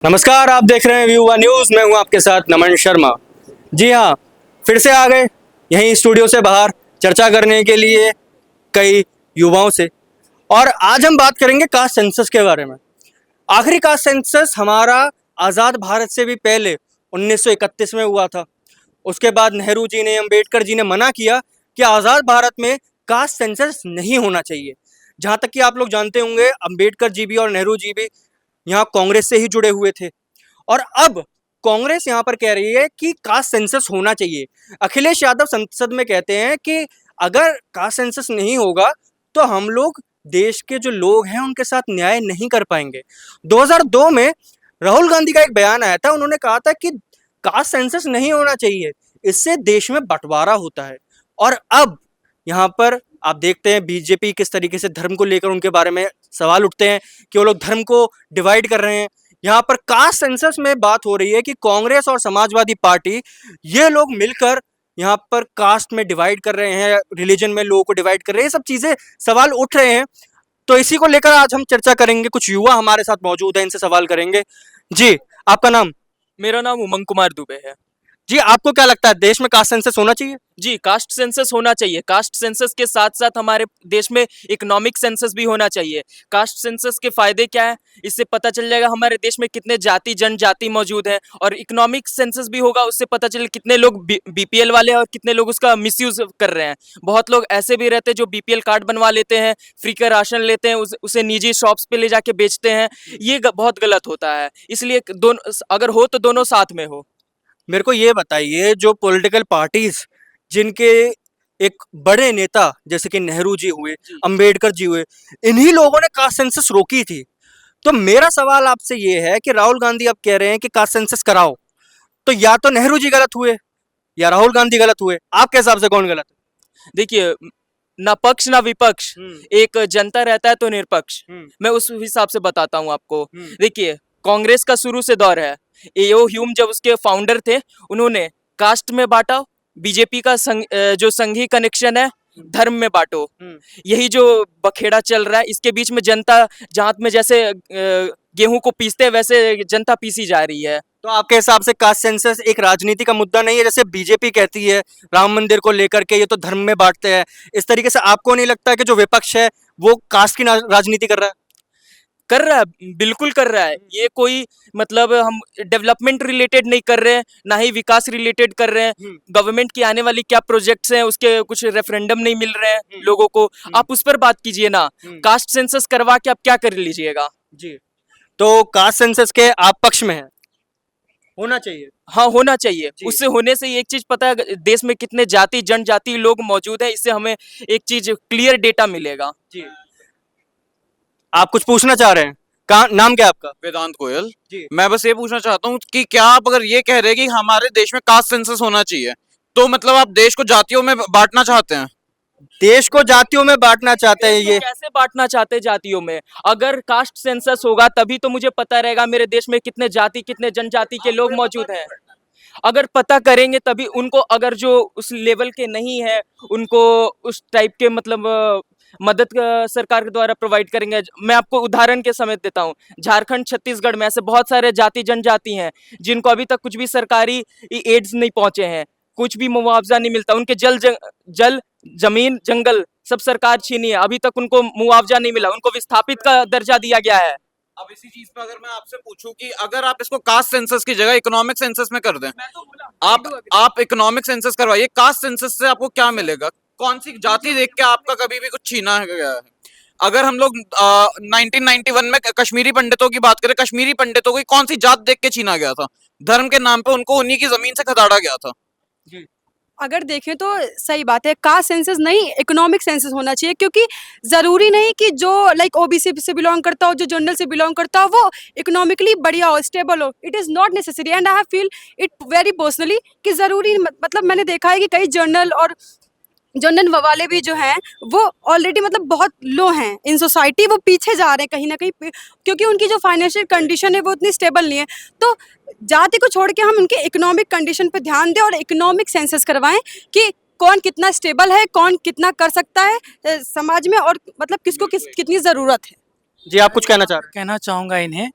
नमस्कार, आप देख रहे हैं व्यू वन न्यूज़। मैं हूं आपके साथ नमन शर्मा। जी हाँ, फिर से आ गए यहीं स्टूडियो से बाहर चर्चा करने के लिए कई युवाओं से। और आज हम बात करेंगे कास्ट सेंसस के बारे में। आखिरी कास्ट सेंसस हमारा आज़ाद भारत से भी पहले 1931 में हुआ था। उसके बाद नेहरू जी ने, अम्बेडकर जी ने मना किया कि आज़ाद भारत में कास्ट सेंसस नहीं होना चाहिए। जहाँ तक कि आप लोग जानते होंगे, अम्बेडकर जी भी और नेहरू जी भी यहाँ कांग्रेस से ही जुड़े हुए थे। और अब कांग्रेस यहाँ पर कह रही है कि कास्ट सेंसस होना चाहिए। अखिलेश यादव संसद में कहते हैं कि अगर कास्ट सेंसस नहीं होगा तो हम लोग देश के जो लोग हैं उनके साथ न्याय नहीं कर पाएंगे। 2002 में राहुल गांधी का एक बयान आया था। उन्होंने कहा था कि कास्ट सेंसस नहीं होना चाहिए, इससे देश में बंटवारा होता है। और अब यहाँ पर आप देखते हैं बीजेपी किस तरीके से धर्म को लेकर उनके बारे में सवाल उठते हैं कि वो लोग धर्म को डिवाइड कर रहे हैं। यहाँ पर कास्ट सेंसस में बात हो रही है कि कांग्रेस और समाजवादी पार्टी ये लोग मिलकर यहाँ पर कास्ट में डिवाइड कर रहे हैं, रिलीजन में लोगों को डिवाइड कर रहे हैं। ये सब चीजें सवाल उठ रहे हैं। तो इसी को लेकर आज हम चर्चा करेंगे। कुछ युवा हमारे साथ मौजूद हैं, इनसे सवाल करेंगे। जी, आपका नाम? मेरा नाम उमंग कुमार दुबे है। जी, आपको क्या लगता है देश में कास्ट सेंसस होना चाहिए? जी, कास्ट सेंसस होना चाहिए। कास्ट सेंसस के साथ-साथ हमारे देश में इकोनॉमिक सेंसस भी होना चाहिए। कास्ट सेंसस के फ़ायदे क्या हैं? इससे पता चल जाएगा हमारे देश में कितने जाति जनजाति मौजूद हैं, और इकोनॉमिक सेंसस भी होगा, उससे पता चले कितने लोग बीपीएल वाले हैं और कितने लोग उसका मिसयूज़ कर रहे हैं। बहुत लोग ऐसे भी रहते हैं जो बीपीएल कार्ड बनवा लेते हैं, फ्री का राशन लेते हैं, उसे निजी शॉप्स पे ले जाके बेचते हैं। ये बहुत गलत होता है। इसलिए अगर हो तो दोनों साथ में हो। मेरे को ये बताइए, जो पॉलिटिकल पार्टीज जिनके एक बड़े नेता जैसे कि नेहरू जी हुए, अंबेडकर जी हुए, इन्हीं लोगों ने कास्ट सेंसस रोकी थी। तो मेरा सवाल आपसे ये है कि राहुल गांधी अब कह रहे हैं कि कास्ट सेंसस कराओ, तो या तो नेहरू जी गलत हुए या राहुल गांधी गलत हुए। आपके हिसाब से कौन गलत है? देखिए, ना पक्ष ना विपक्ष, एक जनता रहता है तो निष्पक्ष। मैं उस हिसाब से बताता हूँ आपको। देखिए, कांग्रेस का शुरू से दौर है। एओ ह्यूम जब उसके फाउंडर थे, उन्होंने कास्ट में बांटा। बीजेपी का जो संघी कनेक्शन है, धर्म में बांटो। यही जो बखेड़ा चल रहा है, इसके बीच में जनता जात में जैसे गेहूं को पीसते हैं, वैसे जनता पीसी जा रही है। तो आपके हिसाब से कास्ट सेंसस एक राजनीति का मुद्दा नहीं है? जैसे बीजेपी कहती है राम मंदिर को लेकर के ये तो धर्म में बांटते हैं, इस तरीके से आपको नहीं लगता कि जो विपक्ष है वो कास्ट की राजनीति कर रहा है? कर रहा है, बिल्कुल कर रहा है। ये कोई मतलब हम डेवलपमेंट रिलेटेड नहीं कर रहे हैं, ना ही विकास रिलेटेड कर रहे हैं। गवर्नमेंट की आने वाली क्या प्रोजेक्ट्स हैं, उसके कुछ रेफरेंडम नहीं मिल रहे हैं लोगों को। आप उस पर बात कीजिए ना। कास्ट सेंसस करवा के आप क्या कर लीजिएगा? जी, तो कास्ट सेंसस के आप पक्ष में हैं? होना चाहिए? हाँ, होना चाहिए। उससे होने से एक चीज पता है, देश में कितने जाति जनजाति लोग मौजूद हैं, इससे हमें एक चीज क्लियर डेटा मिलेगा। जी, आप कुछ पूछना चाह रहे हैं? कहाँ, नाम क्या है आपका? वेदांत गोयल जी। मैं बस ये पूछना चाहता हूँ कि क्या आप अगर ये कह रहे हैं कि हमारे देश में कास्ट सेंसस होना चाहिए, तो मतलब आप देश को जातियों में बांटना चाहते हैं? देश को जातियों में बांटना चाहते हैं? ये कैसे बांटना चाहते हैं जातियों में? अगर कास्ट सेंसस होगा तभी तो मुझे पता रहेगा मेरे देश में कितने जाति कितने जनजाति के लोग मौजूद हैं। अगर पता करेंगे तभी उनको, अगर जो उस लेवल के नहीं है उनको उस टाइप के मतलब मदद सरकार के द्वारा प्रोवाइड करेंगे। मैं आपको उदाहरण के समेत देता हूँ, झारखंड छत्तीसगढ़ में ऐसे बहुत सारे जाति जनजाति हैं जिनको अभी तक कुछ भी सरकारी एड्स नहीं पहुंचे हैं, कुछ भी मुआवजा नहीं मिलता। उनके जल जमीन जंगल सब सरकार छीनी है, अभी तक उनको मुआवजा नहीं मिला, उनको विस्थापित का दर्जा दिया गया है। अब इसी चीज पे अगर मैं आपसे पूछूं कि अगर आप इसको कास्ट सेंसस की जगह इकोनॉमिक सेंसस में कर दें, आप इकोनॉमिक सेंसस करवाइए, कास्ट सेंसस से आपको क्या मिलेगा? कौन सी जाति देख के आपका कभी भी कुछ छीना गया है? अगर हम लोग 1991 में कश्मीरी पंडितों की बात करें, कश्मीरी पंडितों की कौन सी जात देख के छीना गया था? धर्म के नाम पे उनको उन्हीं की जमीन से खदेड़ा गया था। अगर देखें तो सही बात है, कास्ट सेंसस नहीं इकोनॉमिक सेंसस होना चाहिए, क्योंकि ज़रूरी नहीं कि जो लाइक ओबीसी से बिलोंग करता हो, जो जनरल से बिलोंग करता हो, वो इकोनॉमिकली बढ़िया हो, स्टेबल हो। It is not necessary and I have feel it very personally कि ज़रूरी मतलब मैंने देखा है कि कई जनरल और जनरल वाले भी जो हैं वो ऑलरेडी मतलब बहुत लो हैं इन सोसाइटी, वो पीछे जा रहे हैं कहीं ना कहीं क्योंकि उनकी जो फाइनेंशियल कंडीशन है वो उतनी स्टेबल नहीं है। तो जाति को छोड़ के हम उनके इकोनॉमिक कंडीशन पर ध्यान दें और इकोनॉमिक सेंसस करवाएं कि कौन कितना स्टेबल है, कौन कितना कर सकता है समाज में, और मतलब किसको कितनी ज़रूरत है। जी, आप कुछ कहना चाह रहे हैं? कहना चाहूँगा इन्हें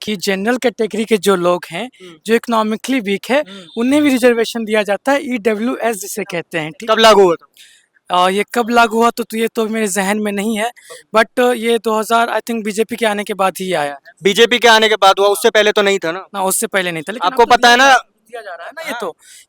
कि जनरल कैटेगरी के जो लोग हैं, जो इकोनॉमिकली वीक है, उन्हें भी रिजर्वेशन दिया जाता है, ईडब्ल्यूएस जिसे कहते हैं। ठीक, कब लागू हुआ था? ये कब लागू हुआ तो ये तो मेरे जहन में नहीं है, बट ये 2000 आई थिंक बीजेपी के आने के बाद ही आया है बीजेपी के आने के बाद हुआ, उससे पहले तो नहीं था ना? ना, उससे पहले नहीं था। लेकिन आपको अब तो पता है ना, दिया जा रहा है ना,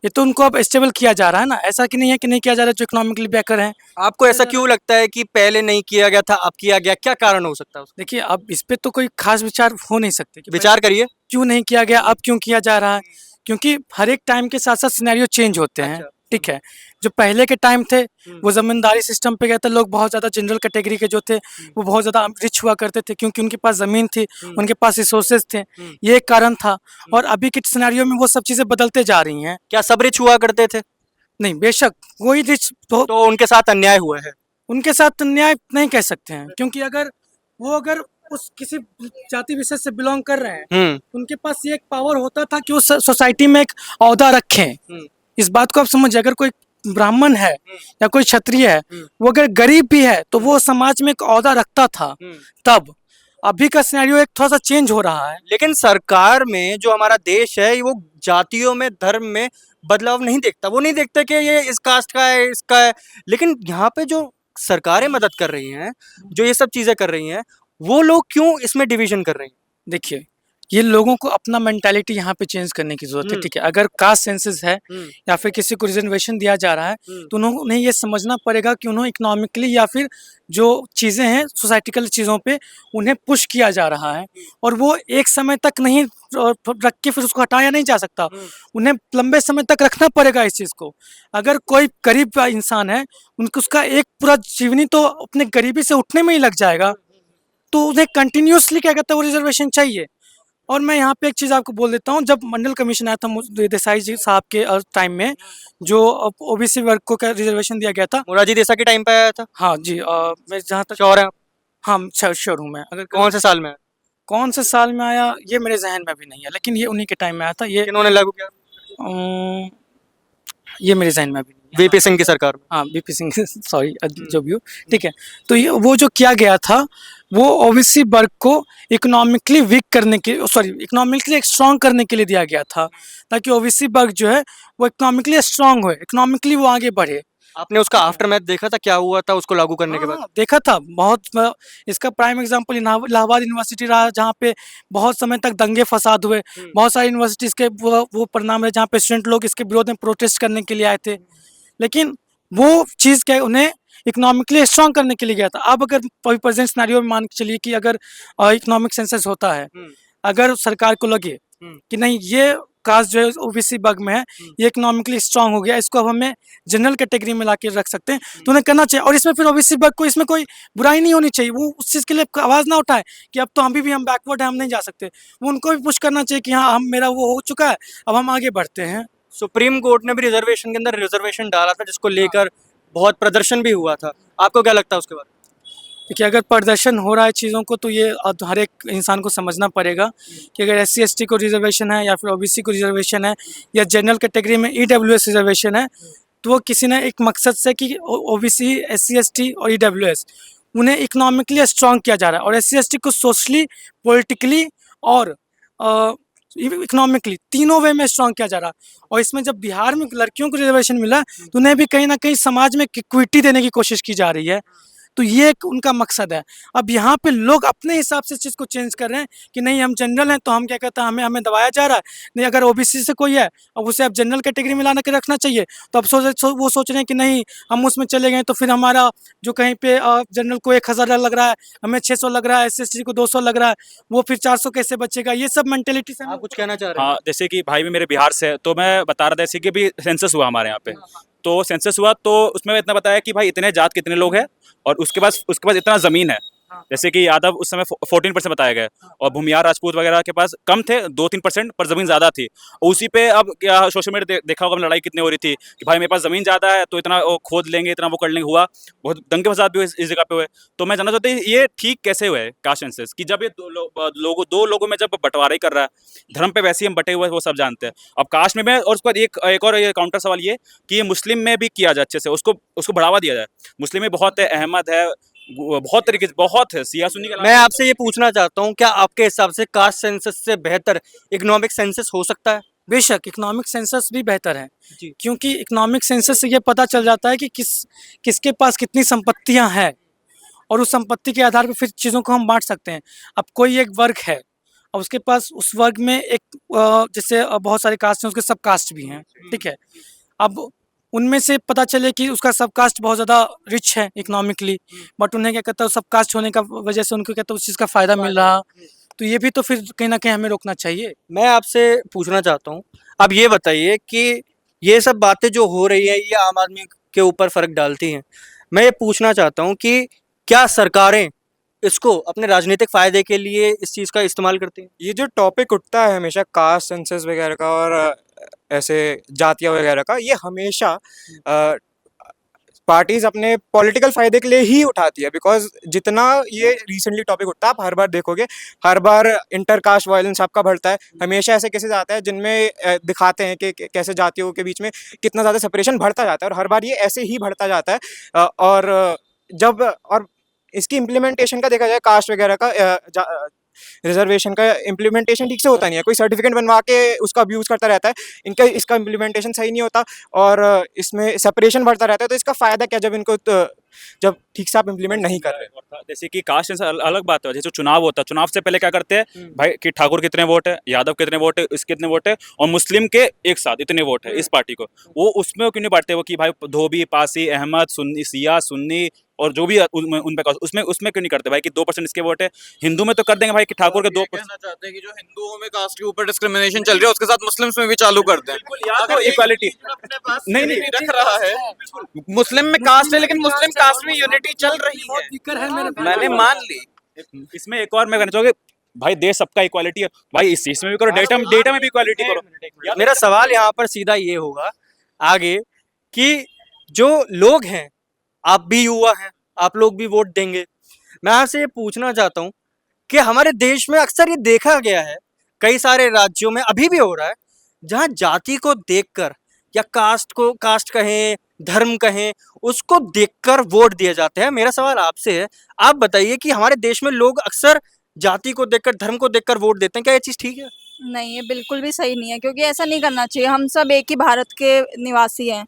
ये तो उनको अब स्टेबल किया जा रहा है ना, ऐसा कि नहीं है कि नहीं किया जा रहा है जो इकोनॉमिकली बैकर हैं। आपको ऐसा क्यों लगता है कि पहले नहीं किया गया था, अब किया गया? क्या कारण हो सकता है उसका? देखिए, अब इस पे तो कोई खास विचार हो नहीं सकते कि विचार करिए। क्यों नहीं किया गया, अब क्यों किया जा रहा है, क्योंकि हर एक टाइम के साथ साथ सिनेरियो चेंज होते हैं। अच्छा। ठीक है, जो पहले के टाइम थे वो जमींदारी सिस्टम पे गए थे, लोग बहुत ज़्यादा जनरल कैटेगरी के जो थे वो बहुत ज़्यादा रिच हुआ करते थे क्योंकि उनके पास ज़मीन थी, उनके पास रिसोर्सेज थे, ये एक कारण था। और अभी के सिनेरियो में वो सब चीज़ें बदलते जा रही हैं। क्या सब रिच हुआ करते थे? नहीं, बेशक कोई रिच तो उनके साथ अन्याय हुआ है। उनके साथ न्याय नहीं कह सकते हैं, क्योंकि अगर उस किसी जाति विशेष से बिलोंग कर रहे हैं, उनके पास ये एक पावर होता था कि उस सोसाइटी में एक ओहदा रखें। इस बात को आप समझिए, अगर कोई ब्राह्मण है या कोई क्षत्रिय है, वो अगर गरीब भी है तो वो समाज में एक ओहदा रखता था तब। अभी का सिनेरियो एक थोड़ा सा चेंज हो रहा है। लेकिन सरकार में जो हमारा देश है वो जातियों में, धर्म में बदलाव नहीं देखता। वो नहीं देखता कि ये इस कास्ट का है, इसका है। लेकिन यहाँ पे जो सरकारें मदद कर रही हैं, जो ये सब चीजें कर रही हैं, वो लोग क्यों इसमें डिवीजन कर रहे हैं? देखिए, ये लोगों को अपना मेंटालिटी यहाँ पे चेंज करने की जरूरत है। ठीक है, अगर कास्ट सेंसस है या फिर किसी को रिजर्वेशन दिया जा रहा है तो उन्हें ये समझना पड़ेगा कि उन्हें इकोनॉमिकली या फिर जो चीज़ें हैं सोसाइटिकल चीज़ों पे उन्हें पुश किया जा रहा है, और वो एक समय तक नहीं रख के फिर उसको हटाया नहीं जा सकता। उन्हें लंबे समय तक रखना पड़ेगा इस चीज़ को। अगर कोई गरीब इंसान है, उनको उसका एक पूरा जीवनी तो अपने गरीबी से उठने में ही लग जाएगा, तो उन्हें कंटिन्यूसली क्या कहता है वो रिजर्वेशन चाहिए। और मैं यहाँ पे एक चीज़ आपको बोल देता हूँ, जब मंडल कमीशन आया था देसाई जी साहब के टाइम में, जो ओबीसी वर्ग को क्या रिजर्वेशन दिया गया था। मोरारजी देसाई के टाइम पे आया था? हाँ जी, मैं जहाँ तक श्योर है आप? हाँ श्योर हूँ मैं। अगर कौन से साल में आया? कौन से साल में आया ये मेरे जहन में भी नहीं है, लेकिन ये उन्हीं के टाइम में आया था। किन्होंने लागू किया? ये मेरे जहन में भी नहीं है। वीपी सिंह की सरकार में। हाँ, बीपी सिंह सॉरी जो भी हो। ठीक है, तो ये वो जो किया गया था वो ओबीसी वर्ग को इकोनॉमिकली वीक करने के इकोनॉमिकली स्ट्रॉन्ग करने के लिए दिया गया था, ताकि ओबीसी वर्ग जो है वो इकोनॉमिकली स्ट्रॉन्ग हो, इकोनॉमिकली वो आगे बढ़े। आपने उसका आफ्टर मैथ देखा था, क्या हुआ था उसको लागू करने के बाद? हाँ, देखा था बहुत। इसका प्राइम एग्जांपल इलाहाबाद यूनिवर्सिटी रहा, जहाँ पे बहुत समय तक दंगे फसाद हुए। बहुत सारी यूनिवर्सिटीज़ के वो परिणाम है जहाँ पे स्टूडेंट लोग इसके विरोध में प्रोटेस्ट करने के लिए आए थे। लेकिन वो चीज़ क्या उन्हें इकोनॉमिकली स्ट्रॉन्ग करने के लिए गया था। अब अगर प्रेजेंट सिनेरियो में मान के चलिए कि अगर इकोनॉमिक सेंसस होता है, अगर सरकार को लगे कि नहीं ये कास्ट जो है ओबीसी वर्ग में है, ये इकोनॉमिकली स्ट्रांग हो गया, इसको अब हमें जनरल कैटेगरी में लाके रख सकते हैं, तो उन्हें करना चाहिए। और इसमें फिर ओबीसी वर्ग को इसमें कोई बुराई नहीं होनी चाहिए। वो उस चीज़ के लिए आवाज़ ना उठाए कि अब तो हम बैकवर्ड हैं, हम नहीं जा सकते। वो उनको भी पुश करना चाहिए कि हाँ मेरा वो हो चुका है, अब हम आगे बढ़ते हैं। सुप्रीम कोर्ट ने भी रिजर्वेशन के अंदर रिजर्वेशन डाला था, जिसको लेकर बहुत प्रदर्शन भी हुआ था। आपको क्या लगता है उसके बारे में? देखिए, अगर प्रदर्शन हो रहा है चीज़ों को, तो ये हर एक इंसान को समझना पड़ेगा कि अगर SC/ST को रिजर्वेशन है या फिर ओबीसी को रिजर्वेशन है या जनरल कैटेगरी में EWS रिजर्वेशन है, तो वो किसी ने एक मकसद से कि ओबीसी, SC/ST और EWS उन्हें इकोनॉमिकली स्ट्रॉन्ग किया जा रहा है, और SC/ST को सोशली, पॉलिटिकली और इकोनॉमिकली तीनों वे में स्ट्रॉन्ग किया जा रहा है। और इसमें जब बिहार में लड़कियों को रिजर्वेशन मिला तो उन्हें भी कहीं ना कहीं समाज में इक्विटी देने की कोशिश की जा रही है। तो ये एक उनका मकसद है। अब यहाँ पे लोग अपने हिसाब से चीज़ को चेंज कर रहे हैं कि नहीं हम जनरल हैं तो हम क्या कहते हैं, हमें दबाया जा रहा है। नहीं, अगर ओबीसी से कोई है अब उसे अब जनरल कैटेगरी में लाना के रखना चाहिए, तो अब वो सोच रहे हैं कि नहीं हम उसमें चले गए तो फिर हमारा जो कहीं पे जनरल को 1000 लग रहा है, हमें 600 लग रहा है, SC/ST को 200 लग रहा है, वो फिर 400 कैसे बचेगा। ये सब मेंटेलिटी से आप कुछ कहना चाह रहे हैं? हाँ, जैसे कि भाई भी मेरे बिहार से है, तो मैं बता रहा था जैसे कि अभी सेंसस हुआ हमारे यहाँ पे, तो सेंसस हुआ तो उसमें इतना बताया कि भाई इतने जात कितने लोग हैं और उसके पास इतना ज़मीन है। जैसे कि यादव उस समय 14% बताया गया, और भूमियार राजपूत वगैरह के पास कम थे 2-3%, पर ज़मीन ज़्यादा थी। उसी पे अब क्या सोशल मीडिया देखा होगा लड़ाई कितनी हो रही थी कि भाई मेरे पास ज़मीन ज़्यादा है तो इतना खोद लेंगे, इतना वो कर लेंगे। हुआ बहुत दंगे फसाद भी हुए इस जगह पे हुए। तो मैं जानना चाहता हूँ ये ठीक कैसे हुआ है कास्ट सेंसस कि जब ये दो लोगों में जब बंटवारा ही कर रहा है, धर्म पे वैसे ही हम बटे हुए वो सब जानते हैं, अब कास्ट में और उसके बाद एक और काउंटर सवाल ये कि ये मुस्लिम में भी किया जाए अच्छे से, उसको बढ़ावा दिया जाए। मुस्लिम में बहुत है, अहमद है, बहुत तरीके से, बहुत है सिया सुन्नी का। मैं आपसे ये पूछना चाहता हूँ, क्या आपके हिसाब से कास्ट सेंसस से बेहतर इकोनॉमिक सेंसस हो सकता है? बेशक इकोनॉमिक सेंसस भी बेहतर है, जी। क्योंकि इकोनॉमिक सेंसस से ये पता चल जाता है कि किसके पास कितनी संपत्तियां हैं, और उस संपत्ति के आधार पर फिर चीज़ों को हम बांट सकते हैं। अब कोई एक वर्ग है और उसके पास उस वर्ग में एक जैसे बहुत सारे कास्ट हैं, उसके सब कास्ट भी हैं, ठीक है। अब उनमें से पता चले कि उसका सब कास्ट बहुत ज़्यादा रिच है इकोनॉमिकली, बट उन्हें क्या कहता है सब कास्ट होने का वजह से उनको कहता है उस चीज़ का फ़ायदा मिल रहा, तो ये भी तो फिर कहीं ना कहीं हमें रोकना चाहिए। मैं आपसे पूछना चाहता हूँ, अब ये बताइए कि ये सब बातें जो हो रही हैं ये आम आदमी के ऊपर फ़र्क डालती हैं। मैं ये पूछना चाहता हूँ कि क्या सरकारें इसको अपने राजनीतिक फ़ायदे के लिए इस चीज़ का इस्तेमाल करती हैं? ये जो टॉपिक उठता है हमेशा कास्ट सेंसस वगैरह का और ऐसे जातियाँ वगैरह का, ये हमेशा पार्टीज अपने पॉलिटिकल फायदे के लिए ही उठाती है। बिकॉज जितना ये रिसेंटली टॉपिक उठता है, आप हर बार देखोगे, हर बार इंटरकास्ट वायलेंस आपका बढ़ता है। हमेशा ऐसे केसेस आते हैं जिनमें दिखाते हैं कि कैसे जातियों के बीच में कितना ज़्यादा सेपरेशन बढ़ता जाता है, और हर बार ये ऐसे ही बढ़ता जाता है। और इसकी इम्प्लीमेंटेशन का देखा जाए, कास्ट वगैरह का रिजर्वेशन का इम्प्लीमेंटेशन ठीक से होता नहीं है। कोई सर्टिफिकेट बनवा के उसका अब्यूज़ करता रहता है, इसका इम्प्लीमेंटेशन सही नहीं होता, और इसमें सेपरेशन बढ़ता रहता है। तो इसका फ़ायदा क्या जब ठीक से आप इम्प्लीमेंट नहीं कर रहे। जैसे कि कास्ट सेंसस अलग बात है, जैसे चुनाव होता है, चुनाव से पहले क्या करते हैं भाई कि ठाकुर कितने वोट है, यादव कितने वोट है, इसके कितने वोट है, और मुस्लिम के एक साथ इतने वोट है इस पार्टी को, वो उसमें क्यों नहीं बांटते वो कि भाई धोबी, पासी, अहमद, सुन्नी, सिया, सुन्नी और जो भी उन पे उसमें क्यों नहीं करते भाई कि 2% इसके वोट है। हिंदू में तो कर देंगे भाई कि ठाकुर के 2%। कहना चाहते हैं कि जो हिंदुओं में कास्ट के ऊपर डिस्क्रिमिनेशन चल रही है उसके साथ मुस्लिम्स में भी चालू कर दें। तो इक्वालिटी अपने पास नहीं, नहीं, unity रख रहा है, मुस्लिम में कास्ट है लेकिन मुस्लिम कास्ट में यूनिटी चल रही है, मैंने मान ली। इसमें एक और मैं कहना चाहूँगा, भाई देश सबका इक्वालिटी है भाई, इस चीज में भी करो, डेटा में भी इक्वालिटी करो। मेरा सवाल यहाँ पर सीधा ये होगा आगे कि जो लोग हैं, आप भी युवा हैं, आप लोग भी वोट देंगे। मैं आपसे ये पूछना चाहता हूँ कि हमारे देश में अक्सर ये देखा गया है, कई सारे राज्यों में अभी भी हो रहा है, जहाँ जाति को देखकर या कास्ट कहें, धर्म कहें, उसको देखकर वोट दिए जाते हैं। मेरा सवाल आपसे है, आप बताइए कि हमारे देश में लोग अक्सर जाति को देखकर, धर्म को देखकर वोट देते हैं, क्या ये चीज़ ठीक है? नहीं, ये बिल्कुल भी सही नहीं है, क्योंकि ऐसा नहीं करना चाहिए। हम सब एक ही भारत के निवासी हैं,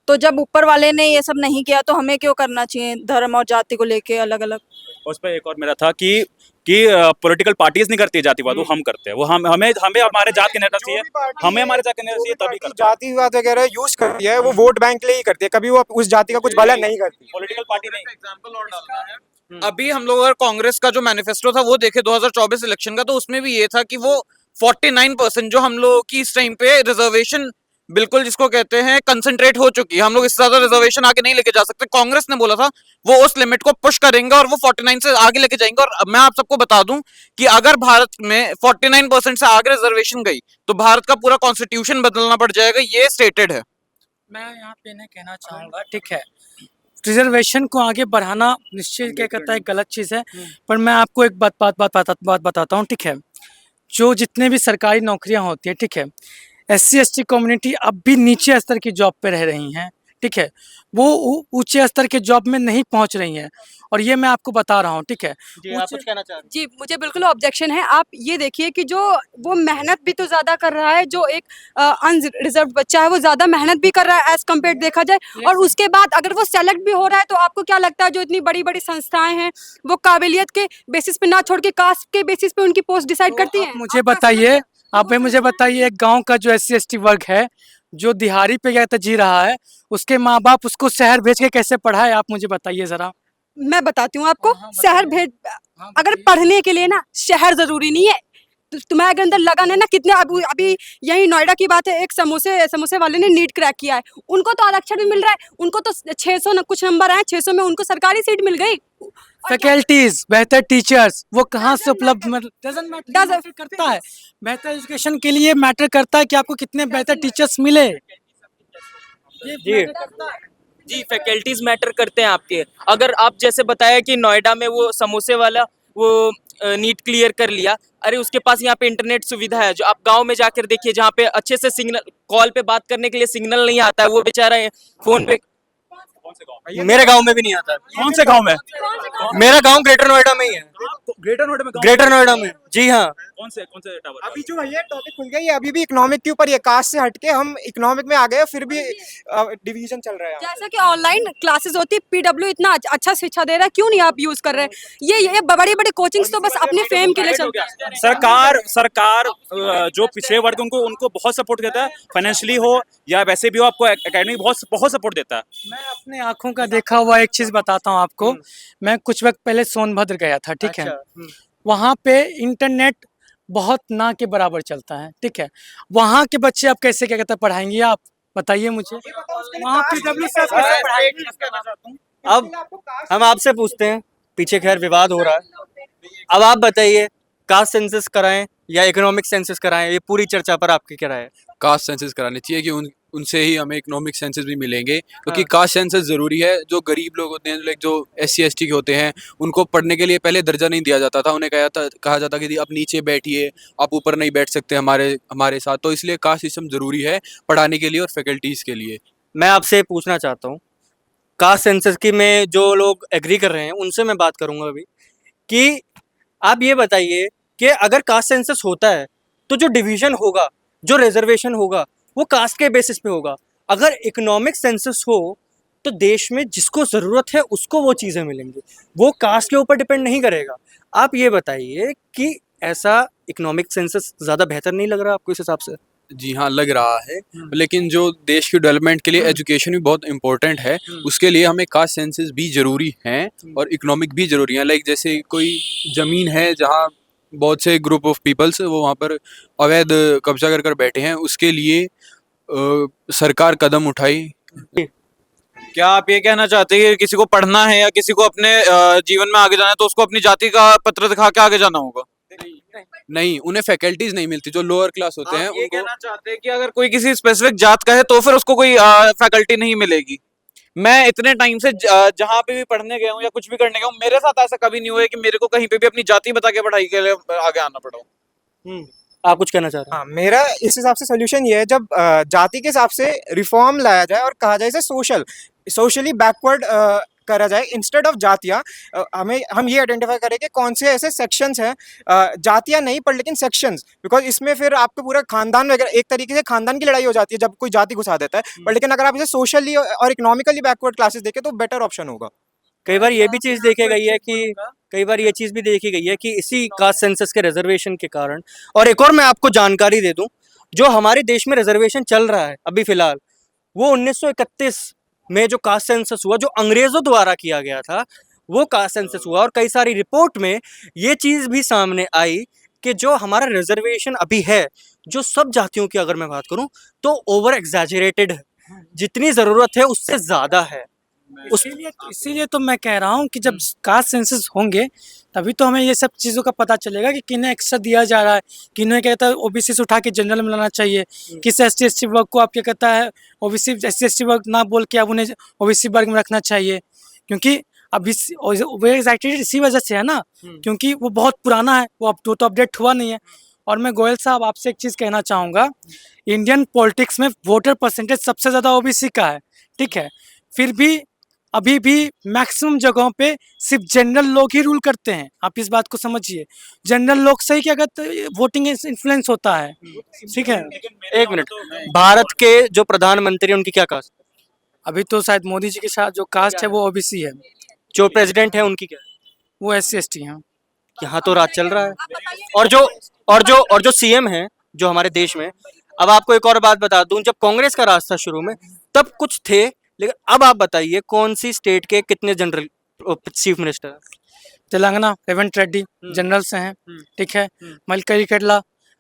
तो जब ऊपर वाले ने ये सब नहीं किया तो हमें क्यों करना चाहिए धर्म और जाति को लेके अलग अलग। उस पर एक और मेरा था कि पॉलिटिकल पार्टीज नहीं करती है जातिवाद, वो हम करते हैं। वो हमें हमारे जात के नेता चाहिए, हमें हमारे जात के नेता चाहिए, तभी करते हैं। जातिवाद वगैरह यूज करती है, वो वोट बैंक के लिए ही करती है, कभी वो उस जाति का कुछ भला नहीं करती। पॉलिटिकल पार्टी नहीं। एग्जांपल और डालना है, अभी हम लोग अगर कांग्रेस का जो मैनिफेस्टो था वो देखे 2024 इलेक्शन का, तो उसमें भी ये था कि वो 49% जो हम लोगों की इस टाइम पे रिजर्वेशन बिल्कुल जिसको कहते हैं कंसंट्रेट हो चुकी है, हम लोग इससे ज्यादा रिजर्वेशन आगे नहीं लेके जा सकते। कांग्रेस ने बोला था वो उस लिमिट को पुश करेंगे और वो 49 से आगे लेके जाएंगे। और मैं आप सबको बता दूं कि अगर भारत में 49% से आगे रिजर्वेशन गई तो भारत का पूरा कॉन्स्टिट्यूशन बदलना पड़ जाएगा, ये स्टेटेड है। मैं यहाँ पे इन्हें कहना चाहूँगा, ठीक है, रिजर्वेशन को आगे बढ़ाना निश्चित क्या कहता है गलत चीज़ है, पर मैं आपको एक बात बताता हूँ, ठीक है। जो जितने भी सरकारी नौकरियाँ होती हैं, ठीक है, SC ST कम्युनिटी अब भी नीचे स्तर की जॉब पे रह रही हैं, ठीक है, वो ऊंचे स्तर के जॉब में नहीं पहुंच रही हैं, और ये मैं आपको बता रहा हूँ, ठीक है। जी, आप कुछ कहना चाह रहे हैं? जी, मुझे बिल्कुल ऑब्जेक्शन है। आप ये देखिए कि जो वो मेहनत भी तो ज़्यादा कर रहा है, जो एक अनरिजर्व्ड बच्चा है वो ज़्यादा मेहनत भी कर रहा है एज़ कम्पेयर देखा जाए, और उसके बाद अगर वो सेलेक्ट भी हो रहा है, तो आपको क्या लगता है जो इतनी बड़ी-बड़ी संस्थाएँ हैं, वो काबिलियत के बेसिस पे ना छोड़ के कास्ट के बेसिस पे उनकी पोस्ट डिसाइड करती हैं? मुझे बताइए एक गांव का जो SC ST वर्ग है, जो दिहाड़ी पे क्या जी रहा है, उसके माँ बाप उसको शहर भेज के कैसे पढ़ाए, आप मुझे बताइए जरा। मैं बताती हूँ आपको। हाँ, शहर बताइए। भेज अगर पढ़ने के लिए ना शहर जरूरी नहीं है, तुम्हारे अंदर लगन है ना, कितने अभी यही नोएडा की बात है, एक समोसे वाले ने नीट क्रैक किया है, उनको तो आरक्षण भी मिल रहा है, उनको तो 600 कुछ नंबर आए, 600 में उनको सरकारी सीट मिल गई। फैकल्टीज, बेहतर टीचर्स वो कहाँ से उपलब्ध, डजंट मैटर करता है। बेहतर एजुकेशन के लिए मैटर करता है कि आपको कितने बेहतर टीचर्स मिले। जी, जी, फैकल्टीज मैटर करते हैं आपके। अगर आप जैसे बताया कि नोएडा में वो समोसे वाला वो नीट क्लियर कर लिया, अरे उसके पास यहाँ पे इंटरनेट सुविधा है। जो आप गांव में जाकर देखिए, जहाँ पे अच्छे से सिग्नल, कॉल पे बात करने के लिए सिग्नल नहीं आता है, वो बेचारा फोन पे मेरे गांव में भी नहीं आता। कौन से गांव में? मेरा गांव ग्रेटर नोएडा में ही है। ग्रेटर नोएडा में ग्रेटर नोएडा में, जी हाँ। कौन से टावर? अभी जो ये टॉपिक खुल गया ये अभी भी इकोनॉमिक के ऊपर, ये कास्ट से हटके हम इकोनॉमिक में आ गए, फिर भी डिवीजन चल रहा है। जैसा कि ऑनलाइन क्लासेस होती है, पीडब्ल्यू इतना अच्छा शिक्षा दे रहा है, क्यों नहीं आप यूज कर रहे हैं? ये बड़ी बड़ी कोचिंग्स तो बस अपने फेम के लिए चलती है। सरकार जो पिछड़े वर्ग उनको बहुत सपोर्ट देता है, फाइनेंशियली हो या वैसे भी हो, आपको एकेडमिक बहुत सपोर्ट देता है। मैं अपने आंखों का देखा हुआ एक चीज बताता हूँ आपको। मैं कुछ वक्त पहले सोनभद्र गया था, ठीक है। वहाँ पे इंटरनेट बहुत ना के बराबर चलता है, ठीक है। वहाँ के बच्चे आप कैसे क्या कहते हैं पढ़ाएंगे, आप बताइए मुझे। वहाँ PW से आप कैसे पढ़ाएंगे? अब हम आपसे पूछते हैं, पीछे खैर विवाद हो रहा है, अब आप बताइए कास्ट सेंसस कराएं या इकोनॉमिक सेंसस कराएं, ये पूरी चर्चा पर आपकी क्या राय है? कास्ट सेंसस कराने चाहिए कि उनसे ही हमें इकोनॉमिक सेंसस भी मिलेंगे, क्योंकि कास्ट सेंसस ज़रूरी है। जो गरीब लोग होते हैं, लाइक जो SC ST के होते हैं, उनको पढ़ने के लिए पहले दर्जा नहीं दिया जाता था। उन्हें कहा जाता कि आप नीचे बैठिए, आप ऊपर नहीं बैठ सकते हमारे साथ। तो इसलिए कास्ट सिस्टम ज़रूरी है पढ़ाने के लिए और फैकल्टीज़ के लिए। मैं आपसे पूछना चाहता हूँ, कास्ट सेंसस की में जो लोग एग्री कर रहे हैं उनसे मैं बात करूँगा अभी, कि आप ये बताइए कि अगर कास्ट सेंसस होता है तो जो डिवीजन होगा, जो रिजर्वेशन होगा, वो कास्ट के बेसिस पे होगा। अगर इकोनॉमिक सेंसस हो तो देश में जिसको ज़रूरत है उसको वो चीज़ें मिलेंगी, वो कास्ट के ऊपर डिपेंड नहीं करेगा। आप ये बताइए कि ऐसा इकोनॉमिक सेंसस ज़्यादा बेहतर नहीं लग रहा आपको इस हिसाब से? जी हाँ, लग रहा है, लेकिन जो देश की डेवलपमेंट के लिए एजुकेशन भी बहुत इंपॉर्टेंट है। उसके लिए हमें कास्ट सेंसस भी ज़रूरी हैं और इकोनॉमिक भी ज़रूरी हैं। लाइक जैसे कोई ज़मीन है जहाँ बहुत से ग्रुप ऑफ पीपल्स वो वहाँ पर अवैध कब्जा कर बैठे हैं, उसके लिए सरकार कदम उठाई। क्या आप ये कहना चाहते हैं कि किसी को पढ़ना है या किसी को अपने जीवन में आगे जाना है तो उसको अपनी जाति का पत्र दिखा के आगे जाना होगा? नहीं, उन्हें फैकल्टीज नहीं मिलती, जो लोअर क्लास होते हैं आप ये उनको। कहना चाहते हैं कि अगर कोई किसी स्पेसिफिक जात का है तो फिर उसको कोई फैकल्टी नहीं मिलेगी? मैं इतने टाइम से जहाँ पे भी पढ़ने गया हूँ या कुछ भी करने गया हूँ, मेरे साथ ऐसा कभी नहीं हुआ है कि मेरे को कहीं पे भी अपनी जाति बता के पढ़ाई के लिए आगे आना पड़ा हो। आप कुछ कहना चाह रहे हैं? हाँ, मेरा इस हिसाब से सोल्यूशन ये है, जब जाति के हिसाब से रिफॉर्म लाया जाए और कहा जाए इसे सोशली बैकवर्ड करा जाए इंस्टेड ऑफ जातियाँ। हम ये आइडेंटिफाई करें कि कौन से ऐसे सेक्शंस हैं, जातियाँ नहीं पर लेकिन सेक्शंस, बिकॉज इसमें फिर आपके पूरा खानदान वगैरह, एक तरीके से खानदान की लड़ाई हो जाती है जब कोई जाति घुसा देता है। पर लेकिन अगर आप इसे सोशली और इकोनॉमिकली बैकवर्ड क्लासेस देखें तो बेटर ऑप्शन होगा। कई बार ये भी चीज़ देखी गई है कि इसी कास्ट सेंसस के रिजर्वेशन के कारण, और एक और मैं आपको जानकारी दे दूं, जो हमारे देश में रिजर्वेशन चल रहा है अभी फिलहाल, वो 1931 में जो कास्ट सेंसस हुआ, जो अंग्रेज़ों द्वारा किया गया था, वो कास्ट सेंसस हुआ। और कई सारी रिपोर्ट में ये चीज़ भी सामने आई कि जो हमारा रिजर्वेशन अभी है, जो सब जातियों की अगर मैं बात करूं तो ओवर एग्जैजरेटेड है, जितनी ज़रूरत है उससे ज़्यादा है। इसीलिए तो मैं कह रहा हूँ कि जब कास्ट सेंसस होंगे तभी तो हमें ये सब चीज़ों का पता चलेगा कि किन्हें एक्स्ट्रा दिया जा रहा है, किन्हें कहता है ओबीसी से उठा के जनरल में लाना चाहिए, किस ST ST वर्ग को आप क्या कहता है ओबीसी SC ST वर्ग ना बोल के आप उन्हें ओबीसी वर्ग में रखना चाहिए। क्योंकि अभी वो एग्जैक्टली इसी वजह से है ना, क्योंकि वो बहुत पुराना है, वो अब तो अपडेट हुआ नहीं है। और मैं गोयल साहब आपसे एक चीज़ कहना चाहूँगा, इंडियन पॉलिटिक्स में वोटर परसेंटेज सबसे ज़्यादा ओबीसी का है, ठीक है, फिर भी अभी भी मैक्सिमम जगहों पे सिर्फ जनरल लोग ही रूल करते हैं। आप इस बात को समझिए, जनरल लोग से ही क्या कहते हैं वोटिंग इन्फ्लुएंस होता है, ठीक है। एक मिनट, भारत के जो प्रधानमंत्री हैं उनकी क्या कास्ट? अभी तो शायद मोदी जी के साथ जो कास्ट है वो ओबीसी है, जो प्रेसिडेंट है उनकी क्या? वो SC ST हैं। यहाँ तो राज चल रहा है। और जो CM है जो हमारे देश में, अब आपको एक और बात बता दूं, जब कांग्रेस का राज था शुरू में तब कुछ थे, लेकिन अब आप बताइए कौन सी स्टेट के कितने general chief minister? Telangana Revanth Reddy general से हैं, ठीक है। मलकरी केरला,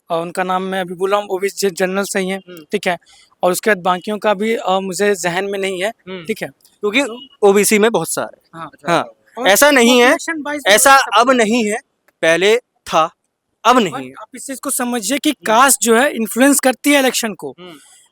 और उनका नाम मैं अभी बोल रहा हूँ, वो भी जनरल से ही हैं, ठीक है। और उसके बाद बाकियों का भी मुझे जहन में नहीं है, ठीक है, क्योंकि OBC में बहुत सारे। हाँ, और ऐसा नहीं है, ऐसा सब अब नहीं है, पहले था, अब नहीं है। आप इस चीज को समझिए कि कास्ट जो है इन्फ्लुएंस करती है इलेक्शन को।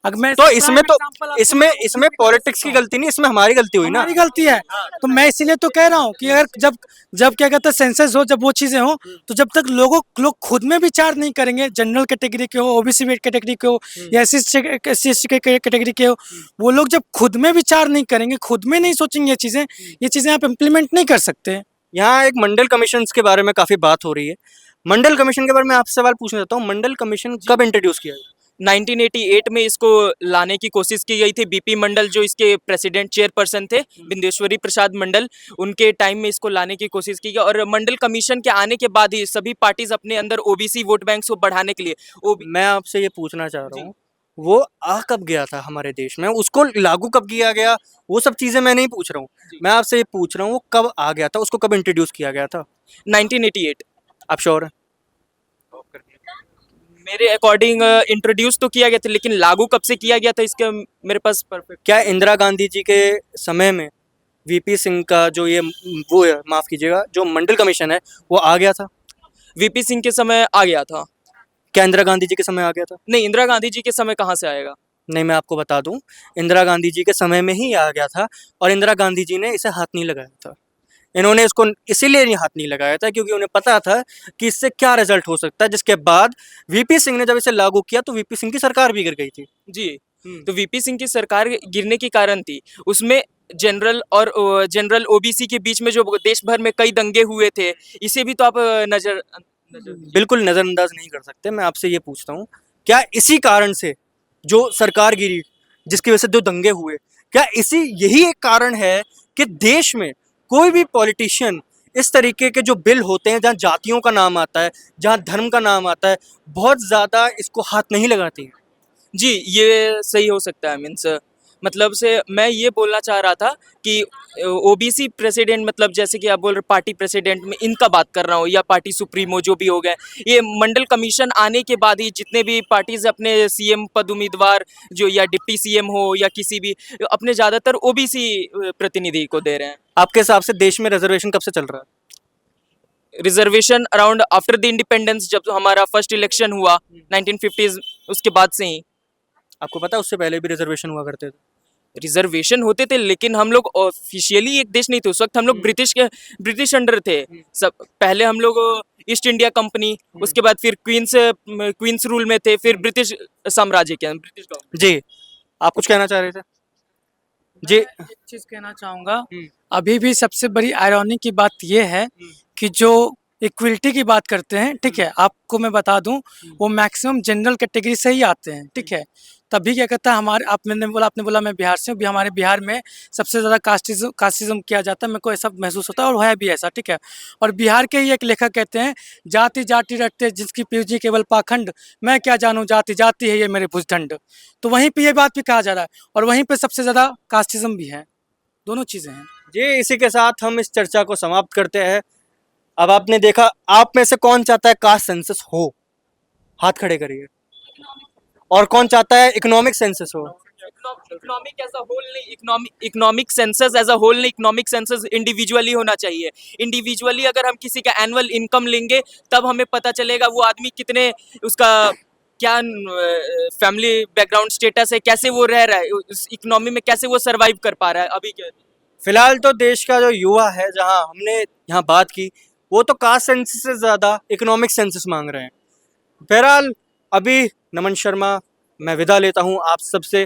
अगर मैं तो इसका इसमें prime तो example आपको इसमें बताऊं, इसमें पॉलिटिक्स की गलती नहीं, इसमें हमारी गलती हुई ना। हमारी गलती है। तो मैं इसीलिए तो कह रहा हूँ कि अगर जब जब क्या कहते हैं सेंसस हो, जब वो चीजें हो, तो जब तक लोग खुद में विचार नहीं करेंगे, जनरल कैटेगरी के हो, ओबीसी कैटेगरी के हो, या एससी कैटेगरी के हो, वो लोग जब खुद में विचार नहीं करेंगे, खुद में नहीं सोचेंगे ये चीजें आप इम्प्लीमेंट नहीं कर सकते। यहाँ एक मंडल कमीशन के बारे में काफी बात हो रही है। मंडल कमीशन के बारे में आपसे सवाल पूछना चाहता हूँ, मंडल कमीशन कब इंट्रोड्यूस किया गया? 1988 में इसको लाने की कोशिश की गई थी। बीपी मंडल जो इसके प्रेसिडेंट चेयरपर्सन थे, बिंदेश्वरी प्रसाद मंडल, उनके टाइम में इसको लाने की कोशिश की गई। और मंडल कमीशन के आने के बाद ही सभी पार्टीज अपने अंदर ओबीसी वोट बैंक को बढ़ाने के लिए मैं आपसे ये पूछना चाह रहा हूँ, वो आ कब गया था हमारे देश में, उसको लागू कब किया गया, वो सब चीजें मैं नहीं पूछ रहा हूँ। मैं आपसे ये पूछ रहा हूँ वो कब आ गया था, उसको कब इंट्रोड्यूस किया गया था? 1988 आप श्योर हैं? मेरे अकॉर्डिंग इंट्रोड्यूस तो किया गया था, लेकिन लागू कब से किया गया था इसका मेरे पास परफेक्ट। क्या इंदिरा गांधी जी के समय में वीपी सिंह का जो ये वो है, माफ कीजिएगा, जो मंडल कमीशन है वो आ गया था? वीपी सिंह के समय आ गया था। क्या इंदिरा गांधी जी के समय आ गया था? नहीं, इंदिरा गांधी जी के समय कहाँ से आएगा? नहीं, मैं आपको बता दूं, इंदिरा गांधी जी के समय में ही आ गया था, और इंदिरा गांधी जी ने इसे हाथ नहीं लगाया था। इन्होंने इसको इसीलिए नहीं हाथ नहीं लगाया था क्योंकि उन्हें पता था कि इससे क्या रिजल्ट हो सकता है। जिसके बाद वीपी सिंह ने जब इसे लागू किया तो वीपी सिंह की सरकार भी गिर गई थी। जी, तो वीपी सिंह की सरकार गिरने की कारण थी उसमें जनरल ओबीसी के बीच में जो देश भर में कई दंगे हुए थे, इसे भी तो आप नजर बिल्कुल नज़रअंदाज नहीं कर सकते। मैं आपसे ये पूछता हूँ, क्या इसी कारण से जो सरकार गिरी, जिसकी वजह से जो दंगे हुए, क्या यही एक कारण है कि देश में कोई भी पॉलिटिशियन इस तरीके के जो बिल होते हैं जहाँ जातियों का नाम आता है, जहाँ धर्म का नाम आता है, बहुत ज़्यादा इसको हाथ नहीं लगाती है? जी, ये सही हो सकता है। मीन्स मतलब से मैं ये बोलना चाह रहा था कि ओबीसी प्रेसिडेंट, मतलब जैसे कि आप बोल रहे पार्टी प्रेसिडेंट में इनका बात कर रहा हूँ, या पार्टी सुप्रीमो जो भी हो गए, ये मंडल कमीशन आने के बाद ही जितने भी पार्टीज अपने सीएम पद उम्मीदवार जो या डिप्टी सीएम हो या किसी भी अपने ज़्यादातर ओबीसी प्रतिनिधि को दे रहे हैं। आपके हिसाब से देश में रिजर्वेशन कब से चल रहा है? Reservation around after the independence, जब हमारा फर्स्ट इलेक्शन हुआ 1950s, उसके बाद से ही। आपको पता है उससे पहले भी रिजर्वेशन हुआ करते थे? रिजर्वेशन होते थे, लेकिन हम लोग ऑफिशियली एक देश नहीं थे उस वक्त। हम लोग ब्रिटिश अंडर थे। सब पहले हम लोग ईस्ट इंडिया कंपनी, उसके बाद फिर क्वींस रूल में थे, फिर ब्रिटिश साम्राज्य के ब्रिटिश गवर्नमेंट। जी, आप कुछ कहना चाह रहे थे? जी, एक चीज कहना चाहूंगा, अभी भी सबसे बड़ी आयरनी की बात यह है कि जो इक्वलिटी की बात करते हैं, ठीक है, आपको मैं बता दूं, वो मैक्सिमम जनरल कैटेगरी से ही आते हैं, ठीक है। तभी क्या कहता है, हमारे आपने बोला मैं बिहार से हूँ, हमारे बिहार में सबसे ज़्यादा कास्टिज्म किया जाता है, मेरे को ऐसा महसूस होता है, और है भी ऐसा, ठीक है। और बिहार के ही एक लेखक कहते हैं, जाति जाति रटते जिसकी पीजी केवल पाखंड, मैं क्या जानूँ जाति जाति है ये मेरे भुजदंड। तो वहीं पे ये बात भी कहा जा रहा है, और वहीं पे सबसे ज़्यादा कास्टिज्म भी है, दोनों चीज़ें हैं। जी, इसी के साथ हम इस चर्चा को समाप्त करते हैं। अब आपने देखा, आप में से कौन चाहता है कास्ट सेंसस हो? हाथ खड़े करिए। और कौन चाहता है इकोनॉमिक सेंसस हो? इकोनॉमिक एज अ होल नहीं, economic census as a whole नहीं, इकोनॉमिक सेंसस इंडिविजुअली होना चाहिए। इंडिविजुअली अगर हम किसी का एनुअल इनकम लेंगे, तब हमें पता चलेगा वो आदमी कितने, उसका क्या फैमिली बैकग्राउंड स्टेटस है, कैसे वो रह रहा है उस इकोनॉमी में, कैसे वो सरवाइव कर पा रहा है अभी के। फिलहाल तो देश का जो युवा है, जहां हमने यहाँ बात की, वो तो कास्ट सेंसस से ज़्यादा इकोनॉमिक सेंसस मांग रहे हैं। बहरहाल अभी नमन शर्मा, मैं विदा लेता हूँ आप सबसे।